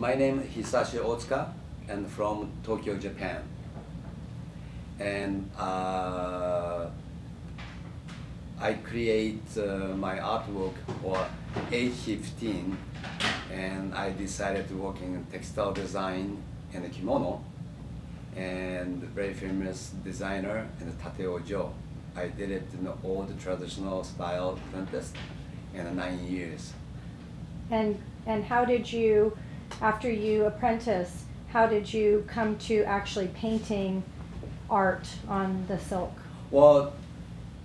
My name is Hisashi Otsuka, and from Tokyo, Japan. And I create my artwork for age 15, and I decided to work in textile design and a kimono, and very famous designer and Tateo Joe. I did it in the old traditional style apprentice in 9 years. And how did you, after you apprentice, how did you come to actually painting art on the silk? Well,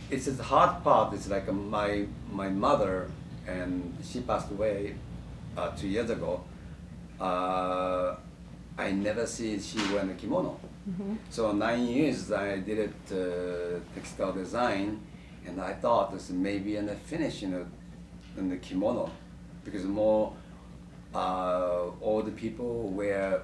it's the hard part. It's like my mother, and she passed away 2 years ago. I never see she wearing a kimono. Mm-hmm. So 9 years I did it textile design, and I thought this maybe in the finish, in the kimono, because more older people wear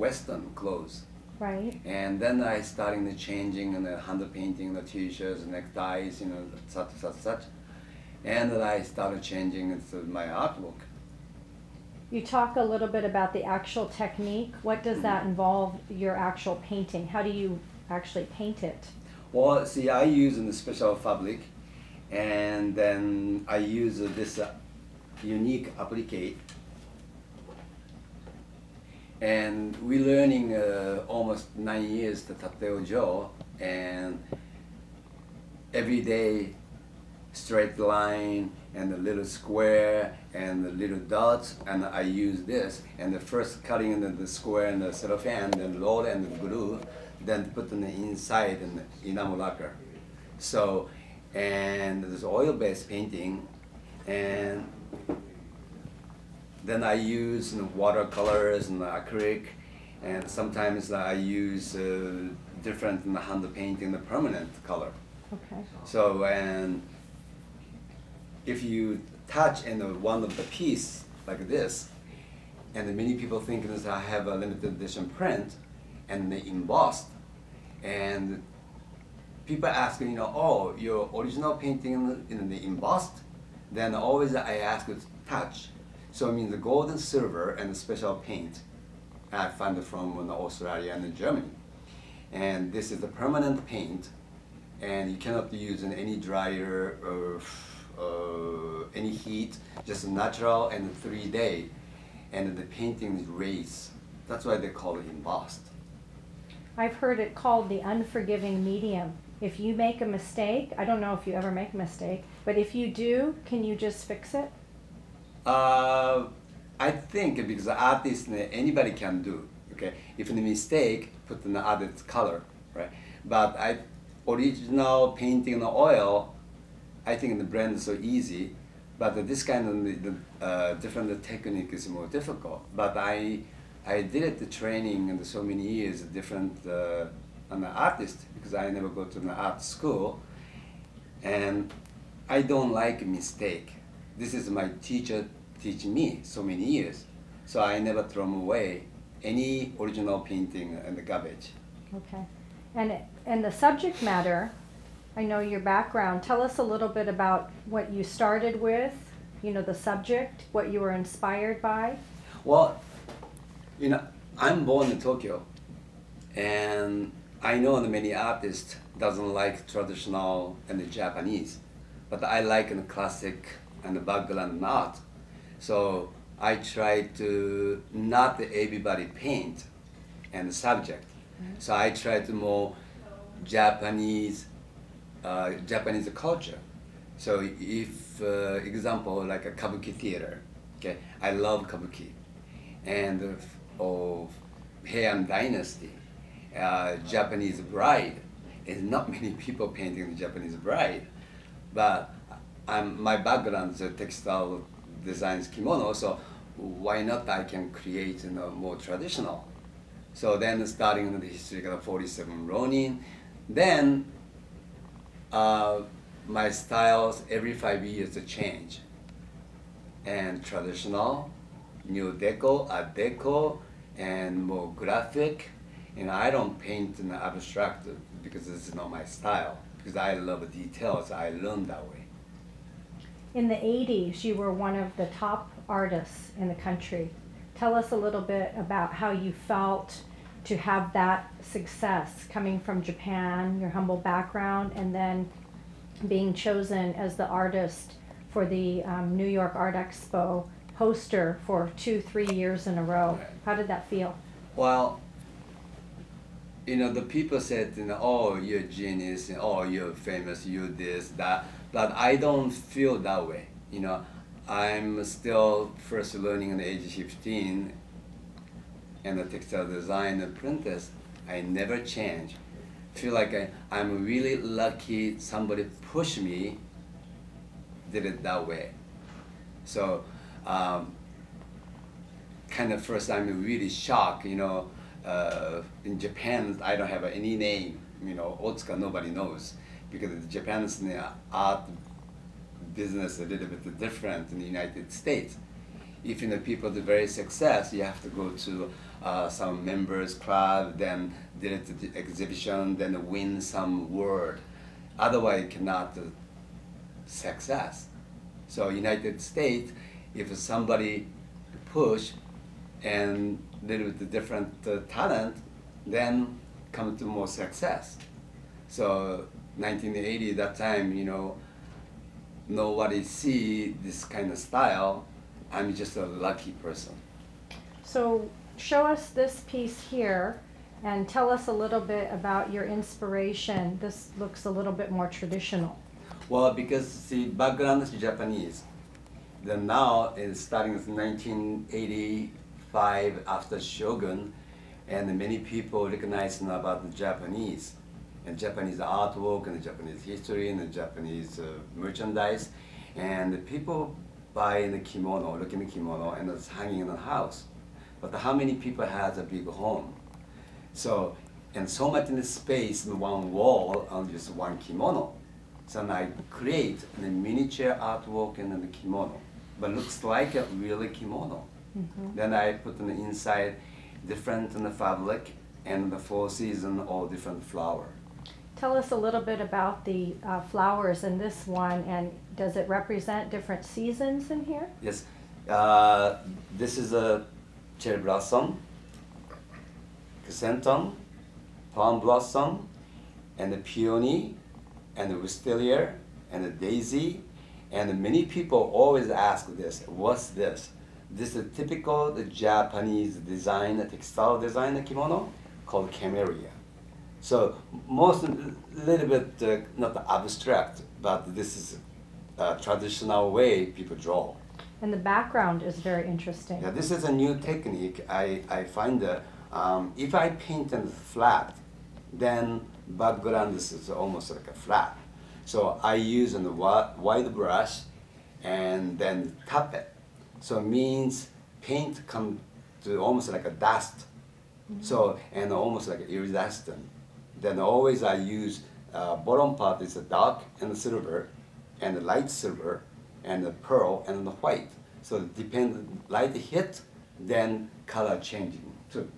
Western clothes. Right. And then I started changing and hand painting the t-shirts, neckties, such. And I started changing my artwork. You talk a little bit about the actual technique. What does that involve, your actual painting? How do you actually paint it? Well, see, I use a special fabric, and then I use this unique applique. And we're learning almost 9 years the Tateo Joe, and every day straight line and a little square and the little dots, and I use this, and the first cutting in the square and the cellophane, then roll and the glue, then put in the inside in the enamel lacquer. So, and there's oil-based painting, and then I use watercolors and acrylic, and sometimes I use different hand painting, the permanent color. Okay. So, and if you touch in one of the piece like this, and many people think that I have a limited edition print and they embossed, and people ask, oh, your original painting in the embossed? Then always I ask to touch. So I mean the gold and silver and the special paint I found it from Australia and Germany. And this is the permanent paint, and you cannot use in any dryer or any heat, just natural and 3-day. And the painting is raised. That's why they call it embossed. I've heard it called the unforgiving medium. If you make a mistake, I don't know if you ever make a mistake, but if you do, can you just fix it? I think because the artist, anybody can do. Okay, if a mistake, put an added color, right? But original painting in the oil, I think the blend is so easy. But this kind of different technique is more difficult. But I did it the training in so many years, different an artist, because I never go to an art school, and I don't like mistake. This is my teacher teach me so many years, so I never throw away any original painting in the garbage. Okay, and the subject matter, I know your background. Tell us a little bit about what you started with, the subject, what you were inspired by. Well, I'm born in Tokyo, and I know that many artists doesn't like traditional and the Japanese, but I like the classic and the background art. So I try to not everybody paint and the subject. Mm-hmm. So I try to more Japanese culture. So if example like a Kabuki theater, okay, I love Kabuki, and of Heian Dynasty, Japanese bride. There's not many people painting the Japanese bride, but my background is textile designs kimono, so why not I can create more traditional. So then starting with the history of 47 Ronin, then my styles every 5 years to change. And traditional, Neo-Deco, Art Deco, and more graphic. And I don't paint in the abstract because this is not my style, because I love details, I learned that way. In the 80s, you were one of the top artists in the country. Tell us a little bit about how you felt to have that success coming from Japan, your humble background, and then being chosen as the artist for the New York Art Expo poster for 2-3 years in a row. How did that feel? Well, the people said, oh, you're a genius, oh, you're famous, you're this, that, but I don't feel that way. I'm still first learning at the age of 15, and the textile design apprentice. I never change. Feel like I'm really lucky somebody pushed me, did it that way. So, kind of first I'm really shocked, in Japan I don't have any name, Otsuka nobody knows, because Japan's art business a little bit different in the United States. If people do very success, you have to go to some members club, then did it to the exhibition, then win some award. Otherwise, you cannot success. So United States, if somebody push and little bit different talent, then come to more success. So 1980, that time, nobody see this kind of style. I'm just a lucky person. So show us this piece here and tell us a little bit about your inspiration. This looks a little bit more traditional. Well, because the background is Japanese. Then now it's starting with 1985 after Shogun, and many people recognize now about the Japanese and Japanese artwork and the Japanese history and the Japanese merchandise, and the people buy the kimono, look in the kimono, and it's hanging in the house. But how many people has a big home? So, and so much in the space in one wall on just one kimono. So I create a miniature artwork in the kimono, but looks like a really kimono. Mm-hmm. Then I put in the inside different in the fabric and the 4 season all different flower. Tell us a little bit about the flowers in this one, and does it represent different seasons in here? Yes, this is a cherry blossom, chrysanthemum, plum blossom, and the peony, and the wisteria, and the daisy, and many people always ask this, what's this? This is a typical Japanese design, textile design kimono called camellia. So most, little bit, not abstract, but this is a traditional way people draw. And the background is very interesting. Yeah, this is a new technique. I find that if I paint it flat, then background is almost like a flat. So I use a white brush and then tap it. So it means paint come to almost like a dust. Mm-hmm. So, and almost like iridescent. Then always I use bottom part is a dark and silver, and the light silver, and the pearl and the white. So it depends, light hit, then color changing too.